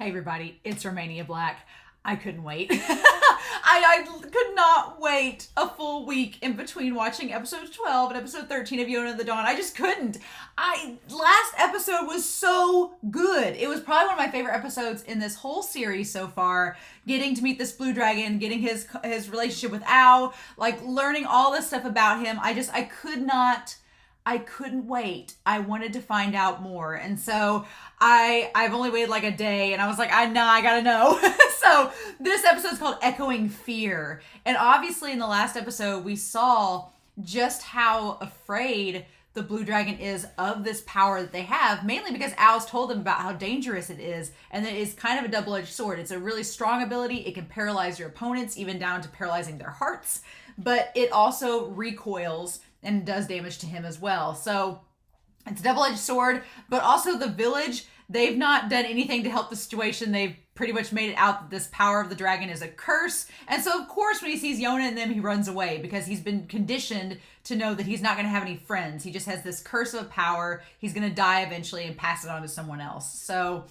Hey everybody, it's Romania Black. I couldn't wait. I could not wait a full week in between watching episode 12 and episode 13 of Yona the Dawn. I just couldn't. Last episode was so good. It was probably one of my favorite episodes in this whole series so far. Getting to meet this blue dragon, getting his relationship with Ao, like learning all this stuff about him. I couldn't wait. I wanted to find out more. And so I've only waited like a day and I was like, I gotta know. So this episode's called Echoing Fear. And obviously in the last episode, we saw just how afraid the blue dragon is of this power that they have, mainly because Ao's told them about how dangerous it is. And that it's kind of a double-edged sword. It's a really strong ability. It can paralyze your opponents, even down to paralyzing their hearts. But it also recoils and does damage to him as well. So it's a double-edged sword, but also the village, they've not done anything to help the situation. They've pretty much made it out that this power of the dragon is a curse. And so, of course, when he sees Yona and them, he runs away because he's been conditioned to know that he's not going to have any friends. He just has this curse of power. He's going to die eventually and pass it on to someone else. So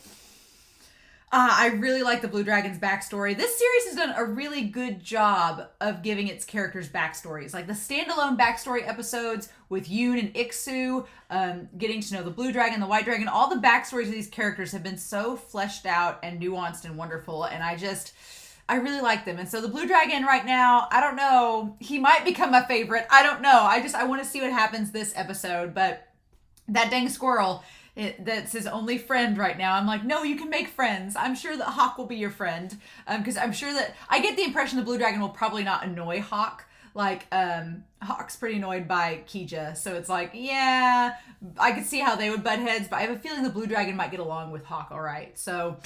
I really like the Blue Dragon's backstory. This series has done a really good job of giving its characters backstories. Like the standalone backstory episodes with Yoon and Iksu, getting to know the Blue Dragon, the White Dragon, all the backstories of these characters have been so fleshed out and nuanced and wonderful. And I really like them. And so the Blue Dragon right now, I don't know, he might become my favorite. I don't know. I want to see what happens this episode. But that dang squirrel, that's his only friend right now. I'm like, no, you can make friends. I'm sure that Hawk will be your friend. Because I'm sure that I get the impression the Blue Dragon will probably not annoy Hawk. Like, Hawk's pretty annoyed by Kija. So it's like, yeah, I could see how they would butt heads, but I have a feeling the Blue Dragon might get along with Hawk all right. So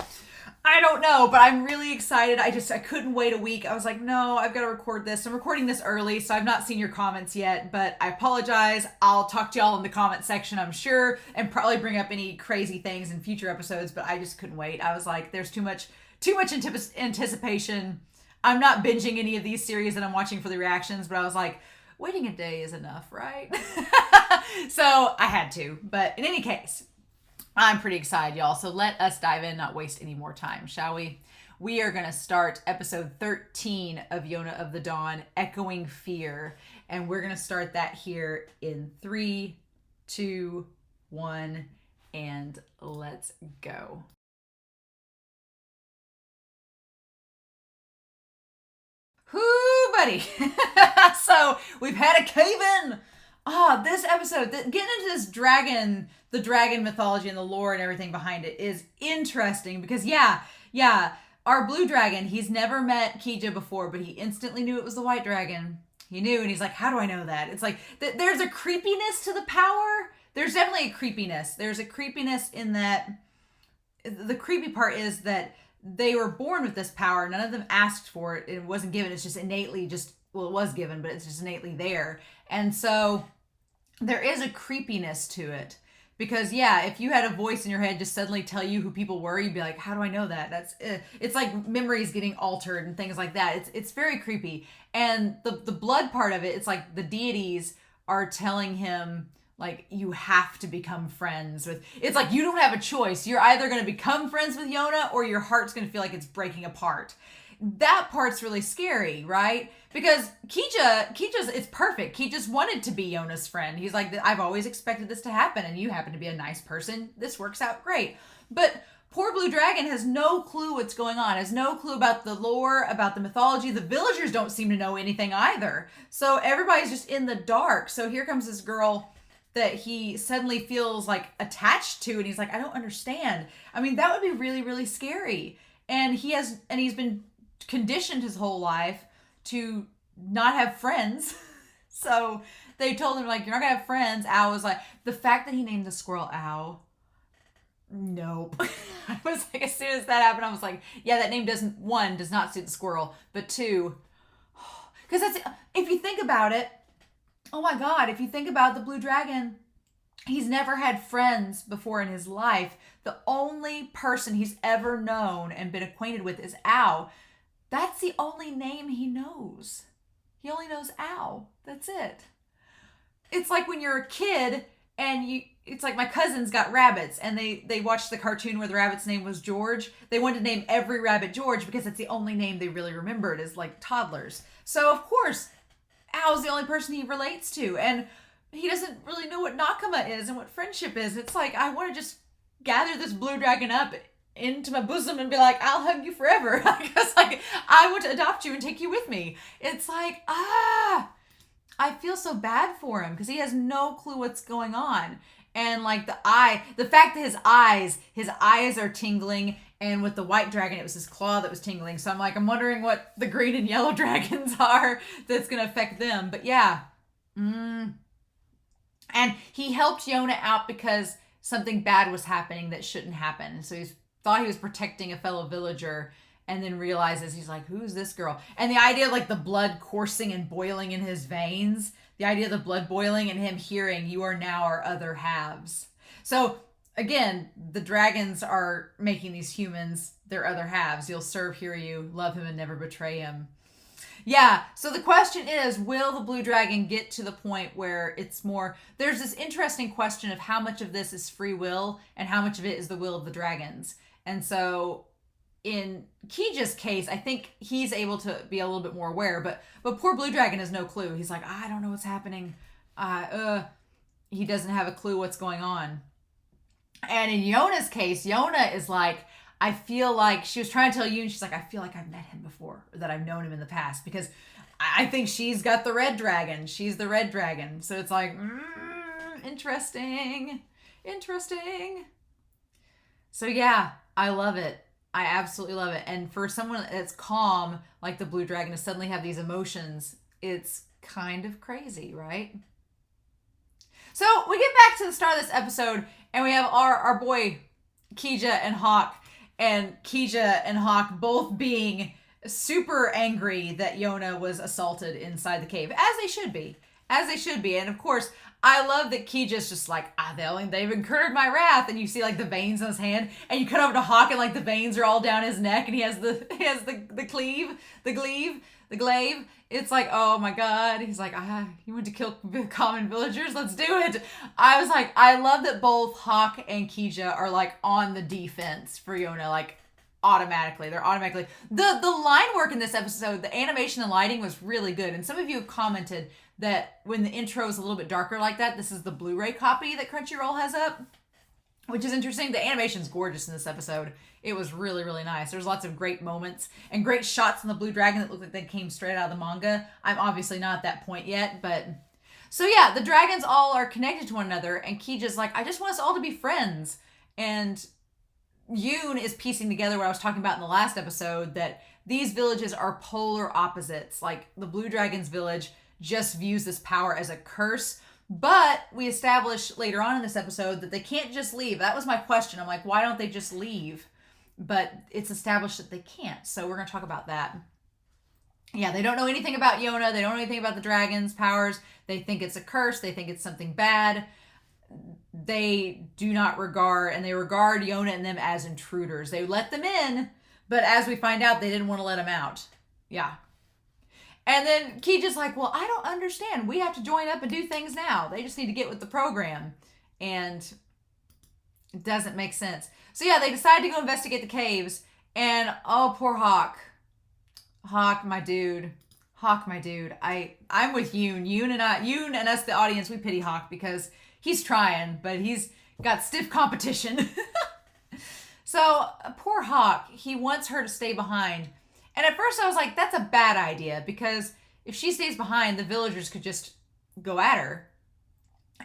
I don't know, but I'm really excited. I couldn't wait a week. I was like, no, I've got to record this. I'm recording this early, so I've not seen your comments yet, but I apologize. I'll talk to y'all in the comment section, I'm sure, and probably bring up any crazy things in future episodes, but I just couldn't wait. I was like, there's too much anticipation. I'm not binging any of these series that I'm watching for the reactions, but I was like, waiting a day is enough, right? So I had to, but in any case, I'm pretty excited, y'all. So let us dive in, not waste any more time, shall we? We are going to start episode 13 of Yona of the Dawn, Echoing Fear. And we're going to start that here in 3, 2, 1, and let's go. Whoo, buddy. So we've had a cave-in. This episode, getting into this dragon, the dragon mythology and the lore and everything behind it is interesting because yeah, our blue dragon, he's never met Kija before, but he instantly knew it was the white dragon. He knew, and he's like, how do I know that? It's like, there's a creepiness to the power. There's definitely a creepiness. There's a creepiness in that, the creepy part is that they were born with this power. None of them asked for it. It wasn't given. It's just innately it was given, but it's just innately there. And so there is a creepiness to it because if you had a voice in your head just suddenly tell you who people were, you'd be like, how do I know that? It's like memories getting altered and things like that. It's very creepy. And the blood part of it, it's like the deities are telling him, like, you have to become friends with, it's like you don't have a choice. You're either going to become friends with Yona or your heart's going to feel like it's breaking apart. That part's really scary, right? Because Kija's, it's perfect. He just wanted to be Yona's friend. He's like, I've always expected this to happen, and you happen to be a nice person. This works out great. But poor Blue Dragon has no clue what's going on, has no clue about the lore, about the mythology. The villagers don't seem to know anything either. So everybody's just in the dark. So here comes this girl that he suddenly feels like attached to, and he's like, I don't understand. I mean, that would be really, really scary. And he's been conditioned his whole life to not have friends. So they told him, like, you're not gonna have friends. Ao was like, the fact that he named the squirrel Ao, nope. I was like, as soon as that happened, I was like, yeah, that name does not suit the squirrel, but 2, because if you think about it, oh my God, if you think about the Blue Dragon, he's never had friends before in his life. The only person he's ever known and been acquainted with is Ao. That's the only name he knows. He only knows Ao. That's it. It's like when you're a kid And it's like my cousins got rabbits, and they watched the cartoon where the rabbit's name was George. They wanted to name every rabbit George because it's the only name they really remembered as like toddlers. So of course, Al's the only person he relates to, and he doesn't really know what Nakama is and what friendship is. It's like, I want to just gather this blue dragon up into my bosom and be like, I'll hug you forever. Because like, I want to adopt you and take you with me. It's like, I feel so bad for him because he has no clue what's going on. And like the fact that his eyes are tingling, and with the white dragon, it was his claw that was tingling. So I'm like, I'm wondering what the green and yellow dragons are that's going to affect them. But yeah. And he helped Yona out because something bad was happening that shouldn't happen. So he thought he was protecting a fellow villager, and then realizes, he's like, who's this girl? And the idea of like the blood coursing and boiling in his veins, the idea of the blood boiling and him hearing, you are now our other halves. So again, the dragons are making these humans their other halves. You'll serve Hiryu, love him, and never betray him. Yeah, so the question is, will the blue dragon get to the point where it's more... There's this interesting question of how much of this is free will and how much of it is the will of the dragons. And so in Kija's case, I think he's able to be a little bit more aware, but poor blue dragon has no clue. He's like, I don't know what's happening. He doesn't have a clue what's going on. And in Yona's case, Yona is like, I feel like, she was trying to tell you, and she's like, I feel like I've met him before, or that I've known him in the past, because I think she's got the red dragon. She's the red dragon. So it's like, interesting. So yeah, I love it. I absolutely love it. And for someone that's calm, like the blue dragon, to suddenly have these emotions, it's kind of crazy, right? So we get back to the start of this episode, and we have our boy Kija and Hawk. And Kija and Hawk both being super angry that Yona was assaulted inside the cave, as they should be. And of course, I love that Kija's just like, they've incurred my wrath. And you see like the veins on his hand, and you cut over to Hawk, and like the veins are all down his neck, and he has the glaive. It's like, oh my God. He's like, you want to kill common villagers? Let's do it. I was like, I love that both Hawk and Kija are like on the defense for Yona, like automatically. They're automatically. The line work in this episode, the animation and lighting was really good. And some of you have commented that when the intro is a little bit darker like that, this is the Blu-ray copy that Crunchyroll has up, which is interesting. The animation's gorgeous in this episode. It was really, really nice. There's lots of great moments and great shots on the blue dragon that look like they came straight out of the manga. I'm obviously not at that point yet, but... So yeah, the dragons all are connected to one another, and Kija's like, I just want us all to be friends. And Yoon is piecing together what I was talking about in the last episode, that these villages are polar opposites. Like, the blue dragon's village just views this power as a curse, but we establish later on in this episode that they can't just leave. That was my question. I'm like, why don't they just leave? But it's established that they can't. So we're going to talk about that. Yeah, they don't know anything about Yona. They don't know anything about the dragon's powers. They think it's a curse. They think it's something bad. They do not regard, and they regard Yona and them as intruders. They let them in, but as we find out, they didn't want to let them out. Yeah. And then Kija's like, well, I don't understand. We have to join up and do things now. They just need to get with the program. And it doesn't make sense. So yeah, they decide to go investigate the caves. And oh, poor Hawk. Hawk, my dude. I'm with Yoon. Yoon and us, the audience, we pity Hawk because he's trying, but he's got stiff competition. So poor Hawk, he wants her to stay behind. And at first I was like, that's a bad idea, because if she stays behind, the villagers could just go at her.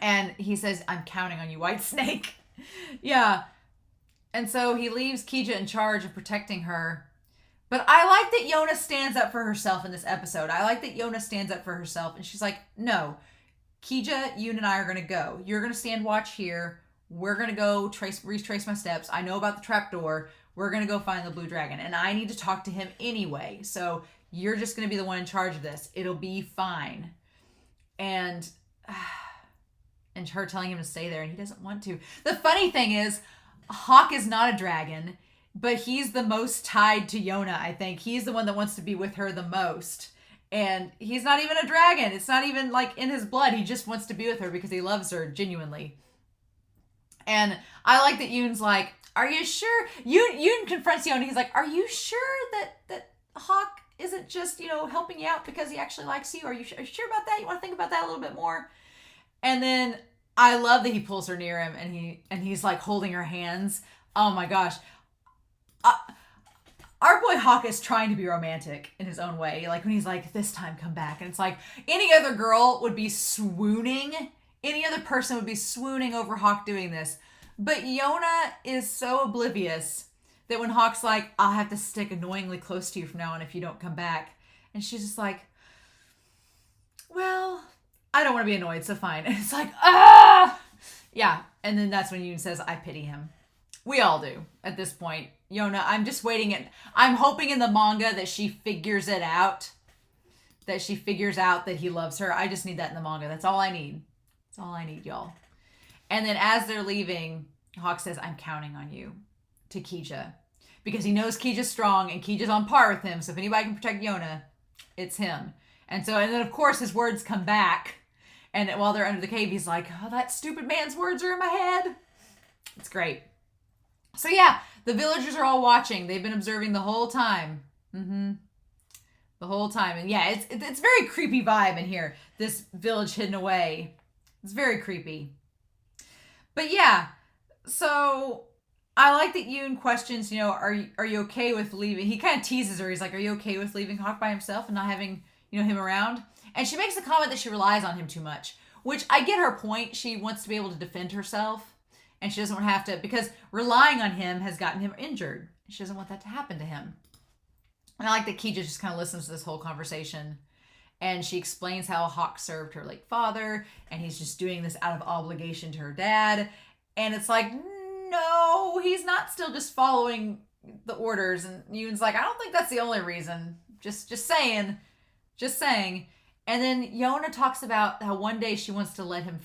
And he says, I'm counting on you, White Snake. Yeah. And so he leaves Kija in charge of protecting her. But I like that Yona stands up for herself in this episode. I like that Yona stands up for herself. And she's like, no, Kija, Yoon and I are going to go. You're going to stand watch here. We're going to go retrace my steps. I know about the trapdoor. We're going to go find the blue dragon. And I need to talk to him anyway. So you're just going to be the one in charge of this. It'll be fine. And her telling him to stay there, and he doesn't want to. The funny thing is, Hawk is not a dragon, but he's the most tied to Yona, I think. He's the one that wants to be with her the most. And he's not even a dragon. It's not even like in his blood. He just wants to be with her because he loves her genuinely. And I like that Yoon's like, are you sure? Yoon confronts Yona. He's like, are you sure that Hawk isn't just, helping you out because he actually likes you? Are you sure about that? You want to think about that a little bit more? And then I love that he pulls her near him and he's like holding her hands. Oh my gosh. Our boy Hawk is trying to be romantic in his own way. Like when he's like, this time come back. And it's like any other girl would be swooning. Any other person would be swooning over Hawk doing this. But Yona is so oblivious that when Hawk's like, I'll have to stick annoyingly close to you from now on if you don't come back. And she's just like, well, I don't want to be annoyed, so fine. And it's like, ah! Yeah. And then that's when Yoon says, I pity him. We all do at this point. Yona, I'm just waiting. I'm hoping in the manga that she figures it out. That she figures out that he loves her. I just need that in the manga. That's all I need. That's all I need, y'all. And then as they're leaving, Hawk says, I'm counting on you to Kija. Because he knows Kija's strong and Kija's on par with him. So if anybody can protect Yona, it's him. And then of course his words come back. And while they're under the cave, he's like, oh, that stupid man's words are in my head. It's great. So yeah, the villagers are all watching. They've been observing the whole time. The whole time. And yeah, it's very creepy vibe in here. This village hidden away. It's very creepy. But yeah, so I like that Yoon questions, are you okay with leaving? He kind of teases her. He's like, are you okay with leaving Hawk by himself and not having, him around? And she makes the comment that she relies on him too much, which I get her point. She wants to be able to defend herself and she doesn't want to have to, because relying on him has gotten him injured. She doesn't want that to happen to him. And I like that Kija just kind of listens to this whole conversation. And she explains how Hawk served her late father, and he's just doing this out of obligation to her dad. And it's like, no, he's not still just following the orders. And Yoon's like, I don't think that's the only reason. Just saying. And then Yona talks about how one day she wants to let him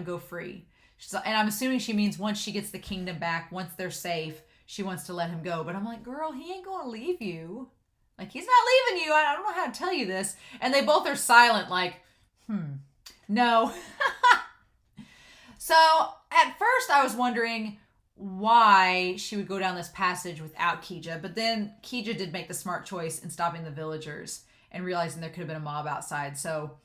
go free. And I'm assuming she means once she gets the kingdom back, once they're safe, she wants to let him go. But I'm like, girl, he ain't going to leave you. Like, he's not leaving you. I don't know how to tell you this. And they both are silent, like, no. So, at first I was wondering why she would go down this passage without Kija. But then Kija did make the smart choice in stopping the villagers and realizing there could have been a mob outside. So,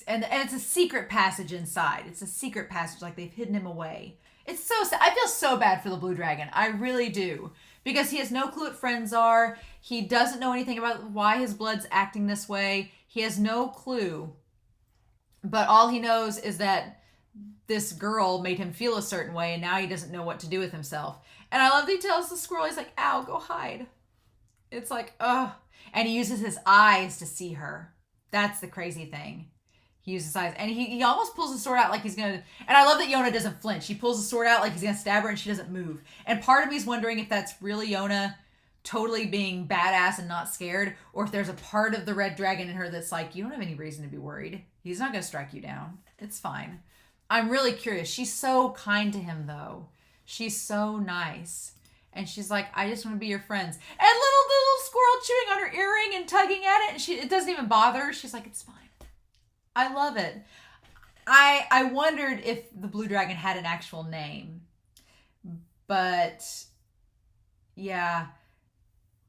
and it's a secret passage inside. It's a secret passage, like they've hidden him away. It's so sad. I feel so bad for the Blue Dragon. I really do. Because he has no clue what friends are. He doesn't know anything about why his blood's acting this way. He has no clue. But all he knows is that this girl made him feel a certain way, and now he doesn't know what to do with himself. And I love that he tells the squirrel, he's like, ow, go hide. It's like, ugh. And he uses his eyes to see her. That's the crazy thing. He uses his eyes. And he almost pulls the sword out like he's going to... And I love that Yona doesn't flinch. He pulls the sword out like he's going to stab her and she doesn't move. And part of me is wondering if that's really Yona totally being badass and not scared, or if there's a part of the red dragon in her that's like, you don't have any reason to be worried. He's not going to strike you down. It's fine. I'm really curious. She's so kind to him, though. She's so nice. And she's like, I just want to be your friends. And the little squirrel chewing on her earring and tugging at it, and it doesn't even bother her. She's like, it's fine. I love it. I wondered if the blue dragon had an actual name. But, yeah.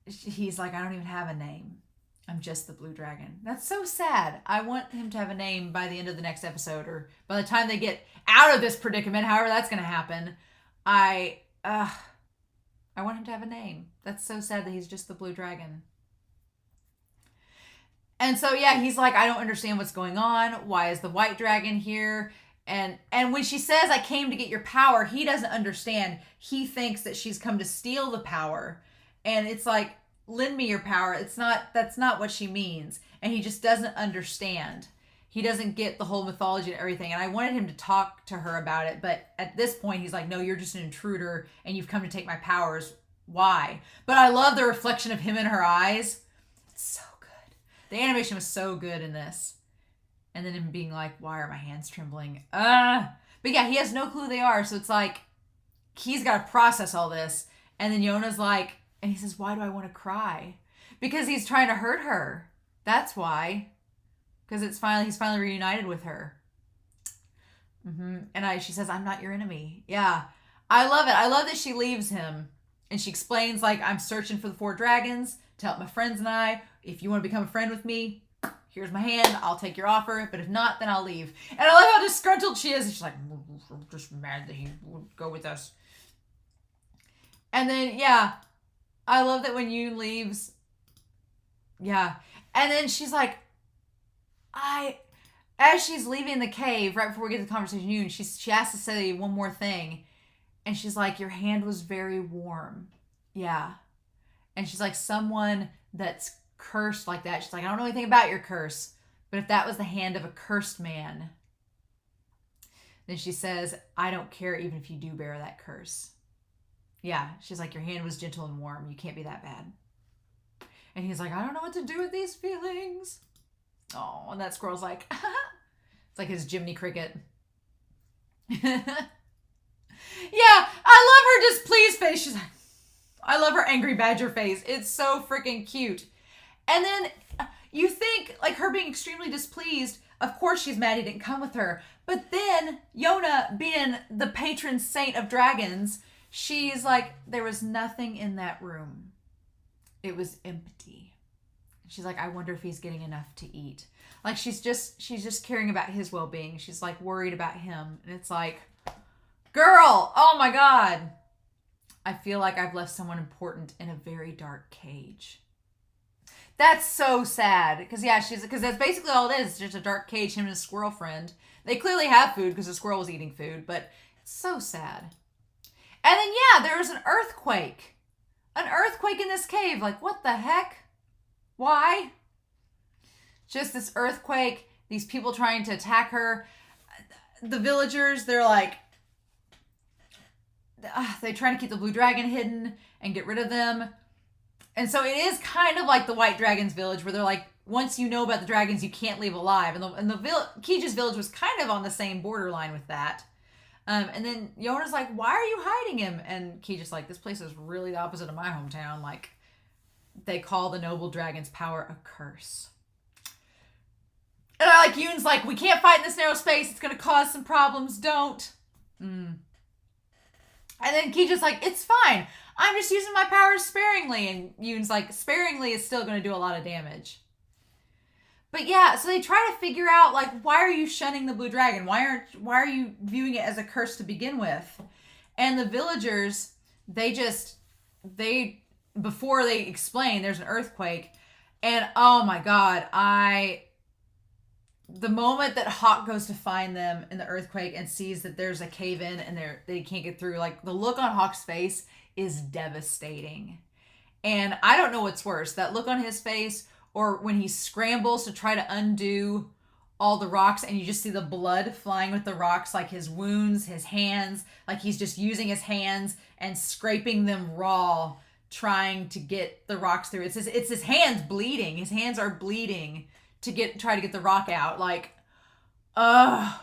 He's like, I don't even have a name. I'm just the blue dragon. That's so sad. I want him to have a name by the end of the next episode, or by the time they get out of this predicament, however that's going to happen. I want him to have a name. That's so sad that he's just the blue dragon. And so, yeah, he's like, I don't understand what's going on. Why is the white dragon here? And when she says, I came to get your power, he doesn't understand. He thinks that she's come to steal the power. And it's like, lend me your power. That's not what she means. And he just doesn't understand. He doesn't get the whole mythology and everything. And I wanted him to talk to her about it. But at this point, he's like, no, you're just an intruder and you've come to take my powers. Why? But I love the reflection of him in her eyes. It's so good. The animation was so good in this. And then him being like, why are my hands trembling? But yeah, he has no clue who they are. So it's like, he's got to process all this. And then Yona's like, and he says, why do I want to cry? Because he's trying to hurt her. That's why. Because he's finally reunited with her. She says, I'm not your enemy. Yeah. I love it. I love that she leaves him. And she explains, like, I'm searching for the 4 dragons to help my friends and I. If you want to become a friend with me, here's my hand. I'll take your offer. But if not, then I'll leave. And I love how disgruntled she is. And she's like, I'm just mad that he would go with us. And then, yeah, I love that when Yoon leaves. Yeah. And then she's like, as she's leaving the cave, right before we get to the conversation, Yoon, she has to say one more thing. And she's like, your hand was very warm. Yeah. And she's like, someone that's cursed like that. She's like, I don't know anything about your curse. But if that was the hand of a cursed man, then she says, I don't care even if you do bear that curse. Yeah. She's like, your hand was gentle and warm. You can't be that bad. And he's like, I don't know what to do with these feelings. Oh, and that squirrel's like, it's like his Jiminy Cricket. Yeah, I love her displeased face. She's like, I love her angry badger face. It's so freaking cute. And then you think, like, her being extremely displeased, of course she's mad he didn't come with her. But then Yona, being the patron saint of dragons, she's like, there was nothing in that room. It was empty. She's like, I wonder if he's getting enough to eat. Like, she's just caring about his well-being. She's like worried about him. And it's like, girl, oh my God. I feel like I've left someone important in a very dark cage. That's so sad. Because, yeah, because that's basically all it is. It's just a dark cage, him and his squirrel friend. They clearly have food because the squirrel was eating food, but it's so sad. And then, yeah, there was an earthquake. An earthquake in this cave. Like, what the heck? Why? Just this earthquake, these people trying to attack her. The villagers, they're like, they try to keep the blue dragon hidden and get rid of them. And so it is kind of like the White Dragon's village where they're like, once you know about the dragons, you can't leave alive. And Kija's village was kind of on the same borderline with that. And then Yona's like, why are you hiding him? And Kija's like, this place is really the opposite of my hometown. Like, they call the noble dragon's power a curse. And I like, Yoon's like, we can't fight in this narrow space. It's going to cause some problems. Don't. And then Kija's like, it's fine. I'm just using my powers sparingly. And Yoon's like, sparingly is still going to do a lot of damage. But yeah, so they try to figure out, like, why are you shunning the blue dragon? Why are you viewing it as a curse to begin with? And the villagers, before they explain, there's an earthquake. And oh my God, the moment that Hawk goes to find them in the earthquake and sees that there's a cave in and they can't get through, like, the look on Hawk's face is devastating. And I don't know what's worse, that look on his face or when he scrambles to try to undo all the rocks and you just see the blood flying with the rocks, like his wounds, his hands, like he's just using his hands and scraping them raw, trying to get the rocks through. It's his hands bleeding. His hands are bleeding to try to get the rock out. Like, ugh.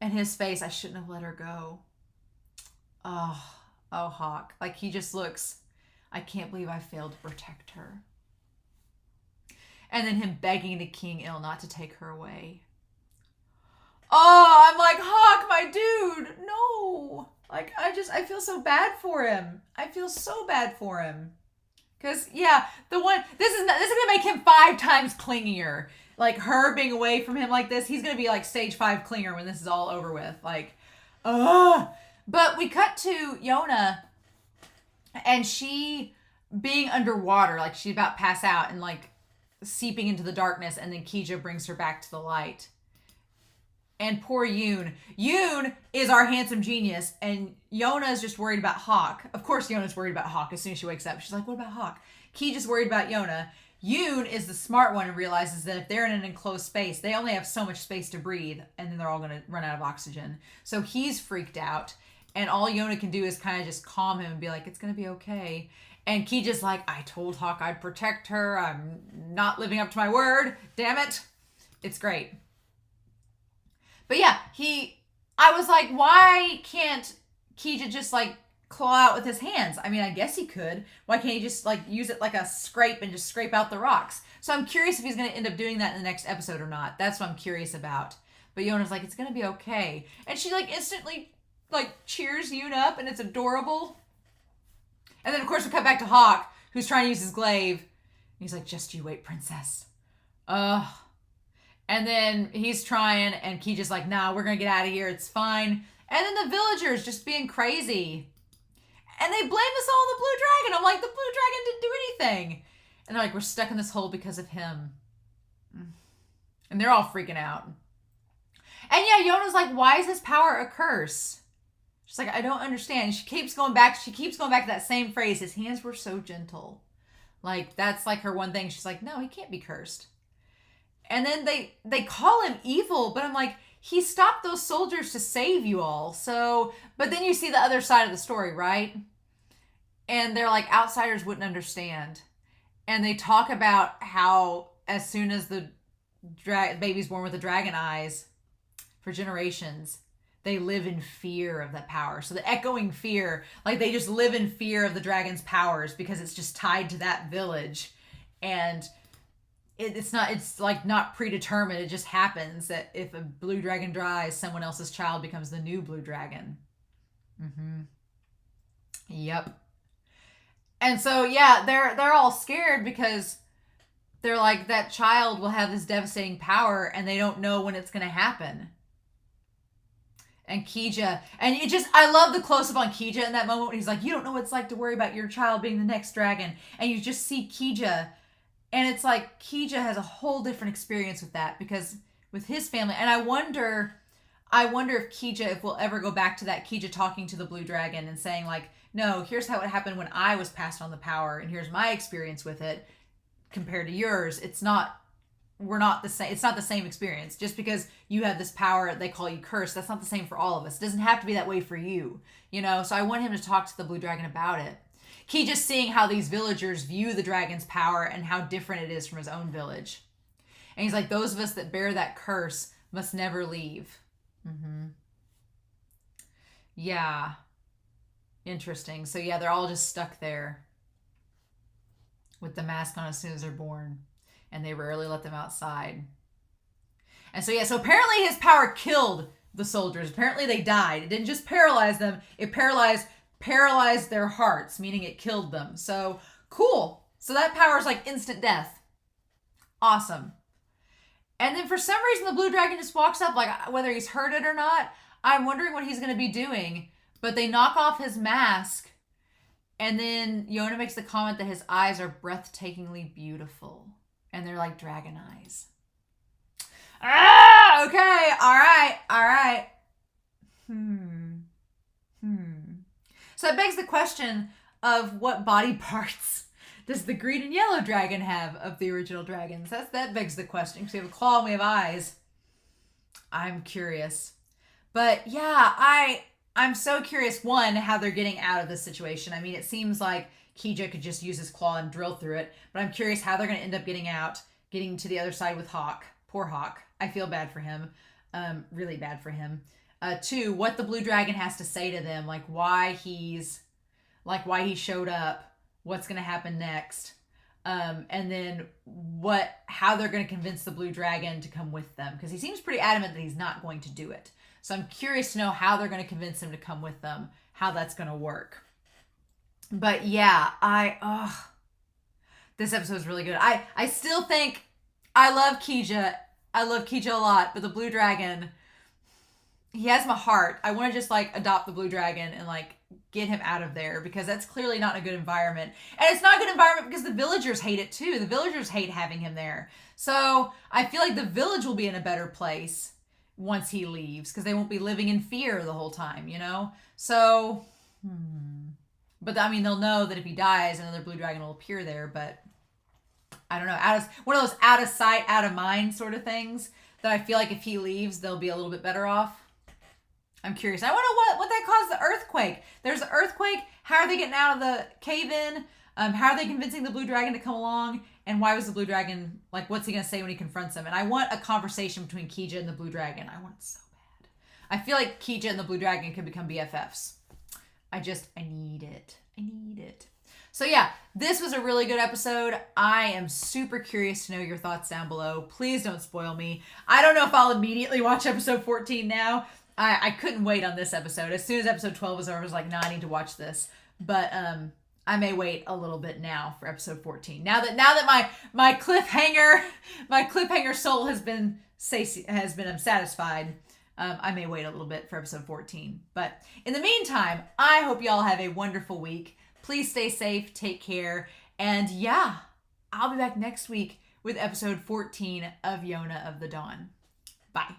And his face, I shouldn't have let her go. Oh, Hawk. Like, he just looks, I can't believe I failed to protect her. And then him begging to King Il not to take her away. Oh, I'm like, Hawk, my dude, no. Like, I feel so bad for him. I feel so bad for him. Because, yeah, this is going to make him 5 times clingier. Like, her being away from him like this, he's going to be like stage 5 clinger when this is all over with. Like, ugh. But we cut to Yona, and she being underwater, like she's about to pass out and like seeping into the darkness, and then Kija brings her back to the light. And poor Yoon. Yoon is our handsome genius, and Yona is just worried about Hawk. Of course, Yona's worried about Hawk as soon as she wakes up. She's like, what about Hawk? Kija's worried about Yona. Yoon is the smart one and realizes that if they're in an enclosed space, they only have so much space to breathe, and then they're all going to run out of oxygen. So he's freaked out, and all Yona can do is kind of just calm him and be like, it's going to be okay. And Kija's like, I told Hawk I'd protect her. I'm not living up to my word. Damn it. It's great. But yeah, I was like, why can't Kija just like claw out with his hands? I mean, I guess he could. Why can't he just like use it like a scrape and just scrape out the rocks? So I'm curious if he's going to end up doing that in the next episode or not. That's what I'm curious about. But Yona's like, it's gonna be okay. And she like instantly like cheers Yuna up, and it's adorable. And then of course we cut back to Hawk, who's trying to use his glaive. And he's like, just you wait, princess. Ugh. And then he's trying, and Kija's like, nah, we're gonna get out of here, it's fine. And then the villagers just being crazy. And they blame us all on the blue dragon. I'm like, the blue dragon didn't do anything. And they're like, we're stuck in this hole because of him. And they're all freaking out. And yeah, Yona's like, why is his power a curse? She's like, I don't understand. She keeps going back to that same phrase. His hands were so gentle. Like, that's like her one thing. She's like, no, he can't be cursed. And then they call him evil, but I'm like, he stopped those soldiers to save you all. So, but then you see the other side of the story, right? And they're like, outsiders wouldn't understand. And they talk about how as soon as the baby's born with the dragon eyes, for generations, they live in fear of that power. So the echoing fear, like they just live in fear of the dragon's powers because it's just tied to that village. And it's like not predetermined. It just happens that if a blue dragon dies, someone else's child becomes the new blue dragon. Yep. And so, yeah, they're all scared because they're like, that child will have this devastating power and they don't know when it's going to happen. And Kija, and I love the close-up on Kija in that moment when he's like, you don't know what it's like to worry about your child being the next dragon. And you just see Kija, and it's like Kija has a whole different experience with that because with his family. And I wonder if we'll ever go back to that Kija talking to the blue dragon and saying like, no, here's how it happened when I was passed on the power, and here's my experience with it compared to yours. We're not the same. It's not the same experience. Just because you have this power, they call you cursed. That's not the same for all of us. It doesn't have to be that way for you, So I want him to talk to the blue dragon about it. Key just seeing how these villagers view the dragon's power and how different it is from his own village. And he's like, those of us that bear that curse must never leave. Yeah. Interesting. So yeah, they're all just stuck there with the mask on as soon as they're born. And they rarely let them outside. And so, yeah, so apparently his power killed the soldiers. Apparently they died. It didn't just paralyze them. It paralyzed their hearts, meaning it killed them. So, cool. So that power is like instant death. Awesome. And then for some reason, the blue dragon just walks up, like whether he's heard it or not. I'm wondering what he's going to be doing. But they knock off his mask. And then Yona makes the comment that his eyes are breathtakingly beautiful. And they're like dragon eyes. Ah, okay. All right. So that begs the question of what body parts does the green and yellow dragon have of the original dragons? That begs the question. Because we have a claw and we have eyes. I'm curious. But yeah, I'm so curious, one, how they're getting out of this situation. I mean, it seems like Kija could just use his claw and drill through it. But I'm curious how they're going to end up getting to the other side with Hawk. Poor Hawk. I feel bad for him. Really bad for him. Two, what the blue dragon has to say to them. Like why he showed up. What's going to happen next. And then how they're going to convince the blue dragon to come with them. Because he seems pretty adamant that he's not going to do it. So I'm curious to know how they're going to convince him to come with them. How that's going to work. But yeah, this episode is really good. I still think I love Kija. I love Kija a lot, but the blue dragon, he has my heart. I want to just like adopt the blue dragon and like get him out of there because that's clearly not a good environment. And it's not a good environment because the villagers hate it too. The villagers hate having him there. So I feel like the village will be in a better place once he leaves because they won't be living in fear the whole time, So, But I mean, they'll know that if he dies, another blue dragon will appear there. But I don't know, one of those out of sight, out of mind sort of things that I feel like if he leaves, they'll be a little bit better off. I'm curious. I wonder what that caused the earthquake. There's an earthquake. How are they getting out of the cave-in? How are they convincing the blue dragon to come along? And why was the blue dragon, like, what's he going to say when he confronts him? And I want a conversation between Kija and the blue dragon. I want it so bad. I feel like Kija and the blue dragon could become BFFs. I need it. So yeah, this was a really good episode. I am super curious to know your thoughts down below. Please don't spoil me. I don't know if I'll immediately watch episode 14 now. I couldn't wait on this episode. As soon as episode 12 was over, I was like, nah, I need to watch this. But I may wait a little bit now for episode 14. Now that my cliffhanger soul has been satisfied. I may wait a little bit for episode 14. But in the meantime, I hope y'all have a wonderful week. Please stay safe, take care, and yeah, I'll be back next week with episode 14 of Yona of the Dawn. Bye.